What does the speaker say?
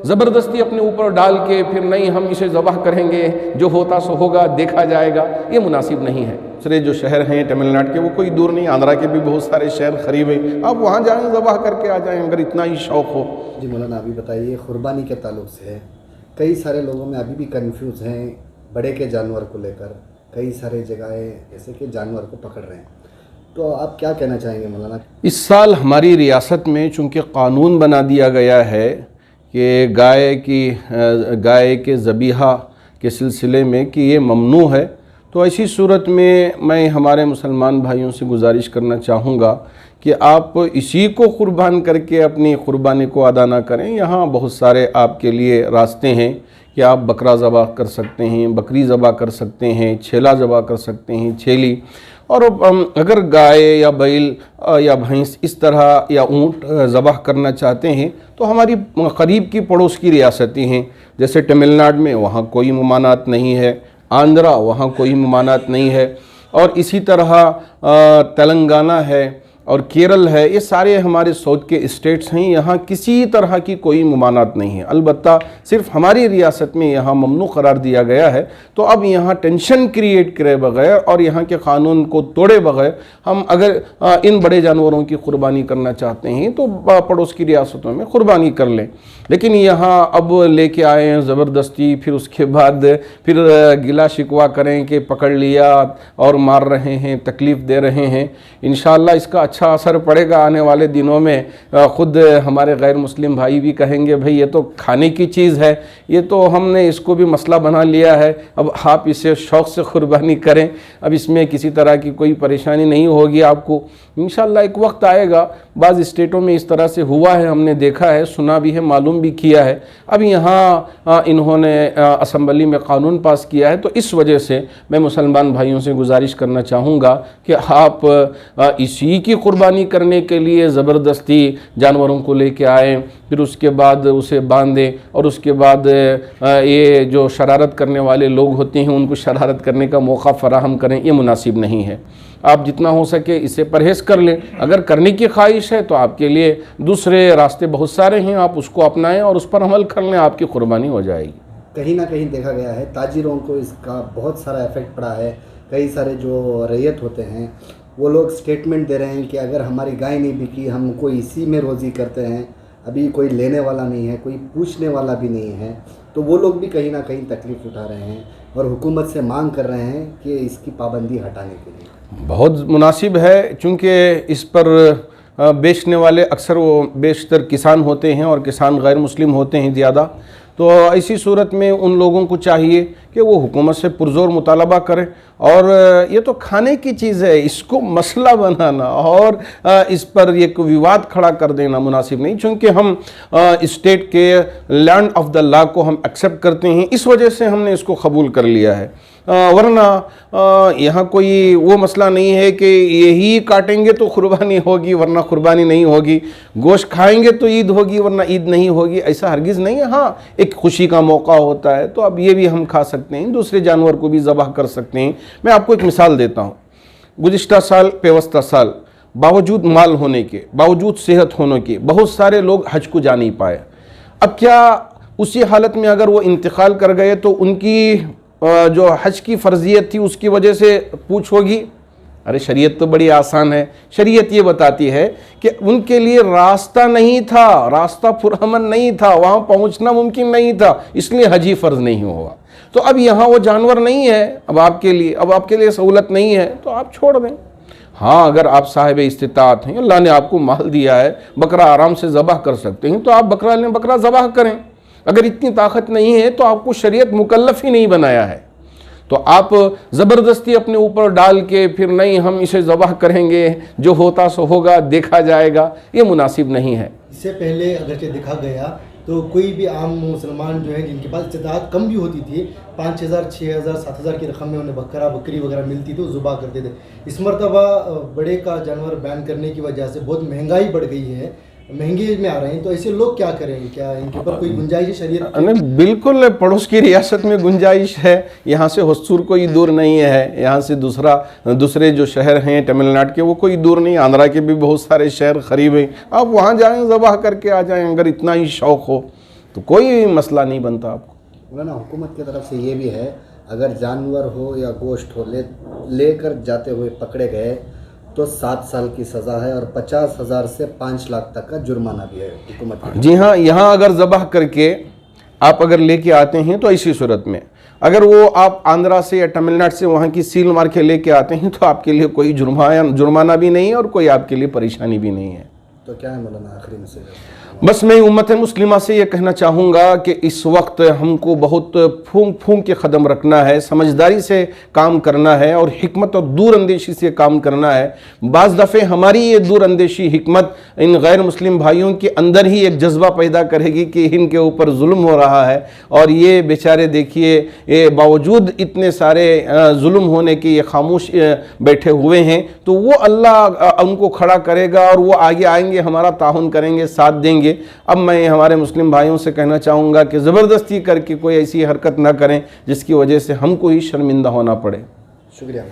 ज़बरदस्ती अपने ऊपर डाल के फिर नहीं हम इसे ज़बह करेंगे, जो होता सो होगा, देखा जाएगा, ये मुनासिब नहीं है। दूसरे जो शहर हैं तमिलनाडु के वो कोई दूर नहीं, आंध्रा के भी बहुत सारे शहर करीब हैं, आप वहाँ जाएँ ज़बह करके आ जाएँ अगर इतना ही शौक़ हो। जी मौलाना, अभी बताइए कुर्बानी के ताल्लुक से कई सारे लोगों में अभी भी कंफ्यूज हैं बड़े के जानवर को लेकर, कई सारे जगहें जैसे कि जानवर को पकड़ रहे हैं, तो आप क्या कहना चाहेंगे मौलाना? इस साल हमारी रियासत में चूँकि कानून बना दिया गया है कि गाय के ज़बीहा के सिलसिले में कि ये ममनू है, तो ऐसी सूरत में मैं हमारे मुसलमान भाइयों से गुजारिश करना चाहूँगा कि आप इसी को कुर्बान करके अपनी कुर्बानी को अदा ना करें। यहाँ बहुत सारे आपके लिए रास्ते हैं कि आप बकरा ज़बह कर सकते हैं, बकरी ज़बह कर सकते हैं, छेला ज़बह कर सकते हैं, छेली। और अगर गाय या बैल या भैंस इस तरह या ऊँट ज़बह करना चाहते हैं तो हमारी करीब की पड़ोस की रियासतें हैं, जैसे तमिलनाडु में वहाँ कोई ममानात नहीं है, आंध्रा वहाँ कोई ममानात नहीं है, और इसी तरह तेलंगाना है और केरल है, ये सारे हमारे साउथ के स्टेट्स हैं, यहाँ किसी तरह की कोई ममानात नहीं है। अलबत्ता सिर्फ हमारी रियासत में यहाँ ममनू करार दिया गया है। तो अब यहाँ टेंशन क्रिएट करे बगैर और यहाँ के क़ानून को तोड़े बगैर हम अगर इन बड़े जानवरों की कुर्बानी करना चाहते हैं तो पड़ोस की रियासतों में कुर्बानी कर लें। लेकिन यहाँ अब लेके आए हैं ज़बरदस्ती, फिर उसके बाद फिर गिला शिकवा करें कि पकड़ लिया और मार रहे हैं, तकलीफ़ दे रहे हैं। इंशाअल्लाह इसका अच्छा असर पड़ेगा आने वाले दिनों में। ख़ुद हमारे गैर मुस्लिम भाई भी कहेंगे भाई ये तो खाने की चीज़ है, ये तो हमने इसको भी मसला बना लिया है, अब आप इसे शौक़ से कुर्बानी करें, अब इसमें किसी तरह की कोई परेशानी नहीं होगी आपको। इंशाअल्लाह एक वक्त आएगा, बाज़ स्टेटों में इस तरह से हुआ है, हमने देखा है, सुना भी है, मालूम भी किया है। अब यहाँ इन्होंने असम्बली में कानून पास किया है, तो इस वजह से मैं मुसलमान भाइयों से गुजारिश करना चाहूँगा कि आप इसी की कुर्बानी करने के लिए ज़बरदस्ती जानवरों को लेके आएँ, फिर उसके बाद उसे बांधें और उसके बाद ये जो शरारत करने वाले लोग होते हैं उनको शरारत करने का मौका फ़राहम करें, ये मुनासिब नहीं है। आप जितना हो सके इससे परहेज़ कर लें। अगर करने की ख्वाहिश है तो आपके लिए दूसरे रास्ते बहुत सारे हैं, आप उसको अपनाएं और उस पर अमल कर लें, आपकी कुर्बानी हो जाएगी। कहीं ना कहीं देखा गया है ताजिरों को इसका बहुत सारा इफ़ेक्ट पड़ा है। कई सारे जो रैयत होते हैं वो लोग स्टेटमेंट दे रहे हैं कि अगर हमारी गाय नहीं बिकी हम कोई इसी में रोज़ी करते हैं, अभी कोई लेने वाला नहीं है, कोई पूछने वाला भी नहीं है, तो वो लोग भी कहीं ना कहीं तकलीफ़ उठा रहे हैं और हुकूमत से मांग कर रहे हैं कि इसकी पाबंदी हटाने के लिए। बहुत मुनासिब है, चूँकि इस पर बेचने वाले अक्सर वो बेशतर किसान होते हैं और किसान गैर मुस्लिम होते हैं ज़्यादा। तो ऐसी सूरत में उन लोगों को चाहिए कि वो हुकूमत से पुरज़ोर मुतालबा करें, और ये तो खाने की चीज़ है, इसको मसला बनाना और इस पर एक विवाद खड़ा कर देना मुनासिब नहीं। चूँकि हम स्टेट के लैंड ऑफ द लॉ को हम एक्सेप्ट करते हैं, इस वजह से हमने इसको कबूल कर लिया है। वरना यहाँ कोई वो मसला नहीं है कि यही काटेंगे तो कुर्बानी होगी वरना कुर्बानी नहीं होगी, गोश्त खाएंगे तो ईद होगी वरना ईद नहीं होगी, ऐसा हरगिज़ नहीं है। हाँ, एक खुशी का मौका होता है तो अब ये भी हम खा सकते हैं, दूसरे जानवर को भी ज़बह कर सकते हैं। मैं आपको एक मिसाल देता हूँ। गुज़िश्ता साल पेवस्ता साल बावजूद माल होने के, बावजूद सेहत होने के, बहुत सारे लोग हज को जा नहीं पाए। अब क्या उसी हालत में अगर वो इंतकाल कर गए तो उनकी जो हज की फ़र्जियत थी उसकी वजह से पूछ होगी? अरे शरीयत तो बड़ी आसान है। शरीयत ये बताती है कि उनके लिए रास्ता नहीं था, रास्ता पुरअमन नहीं था, वहाँ पहुँचना मुमकिन नहीं था, इसलिए हज ही फ़र्ज़ नहीं हुआ। तो अब यहाँ वो जानवर नहीं है, अब आपके लिए सहूलत नहीं है तो आप छोड़ दें। हाँ, अगर आप साहिब इस्तिताअत हैं, अल्लाह ने आपको माल दिया है, बकरा आराम से ज़बह कर सकते हैं तो आप बकरा लें, बकरा ज़बह करें। अगर इतनी ताकत नहीं है तो आपको शरीयत मुकल्लफ ही नहीं बनाया है, तो आप ज़बरदस्ती अपने ऊपर डाल के फिर नहीं हम इसे ज़बह करेंगे, जो होता सो होगा, देखा जाएगा, ये मुनासिब नहीं है। इससे पहले अगरचे देखा गया तो कोई भी आम मुसलमान जो है जिनके पास इस्तिताअत कम भी होती थी, 5,000, 6,000, 7,000 की रकम में उन्हें बकरा बकरी वगैरह मिलती थी, वो ज़ुबा करते थे। इस मरतबा बड़े का जानवर बैन करने की वजह से बहुत महंगाई बढ़ गई है, महंगे में आ रहे हैं, तो ऐसे लोग क्या करेंगे? क्या इनके ऊपर कोई गुंजाइश है शरीयत? नहीं, बिल्कुल पड़ोस की रियासत में गुंजाइश है। यहाँ से हुसूर कोई दूर नहीं है, यहाँ से दूसरे जो शहर हैं तमिलनाडु के वो कोई दूर नहीं, आंध्रा के भी बहुत सारे शहर करीब हैं, आप वहाँ जाएं ज़बह करके आ जाएं अगर इतना ही शौक़ हो। तो कोई मसला नहीं बनता आपको। मौलाना हुकूमत की तरफ से ये भी है, अगर जानवर हो या गोश्त हो लेकर जाते हुए पकड़े गए तो 7 साल की सज़ा है और 50,000 से 5 लाख तक का जुर्माना भी है हुकूमत की। जी हाँ, यहाँ अगर ज़बह करके आप अगर लेके आते हैं तो ऐसी सूरत में, अगर वो आप आंध्रा से या तमिलनाडु से वहाँ की सील मार के लेके आते हैं तो आपके लिए कोई जुर्माना भी नहीं है और कोई आपके लिए परेशानी भी नहीं है। तो क्या है मौलाना आखिरी मैसेज? बस मैं उम्मत मुस्लिमा से ये कहना चाहूँगा कि इस वक्त हमको बहुत फूंक फूंक के कदम रखना है, समझदारी से काम करना है और हिकमत और दूरअंदेशी से काम करना है। बाज़ दफ़े हमारी ये दूरअंदेशी हिकमत इन गैर मुस्लिम भाइयों के अंदर ही एक जज्बा पैदा करेगी कि इनके ऊपर जुल्म हो रहा है और ये बेचारे देखिए ये बावजूद इतने सारे जुल्म होने के ये खामोश बैठे हुए हैं, तो वो अल्लाह उनको खड़ा करेगा और वो आगे आएंगे, हमारा ताउन करेंगे, साथ देंगे। अब मैं हमारे मुस्लिम भाइयों से कहना चाहूँगा कि ज़बरदस्ती करके कोई ऐसी हरकत ना करें जिसकी वजह से हमको ही शर्मिंदा होना पड़े। शुक्रिया।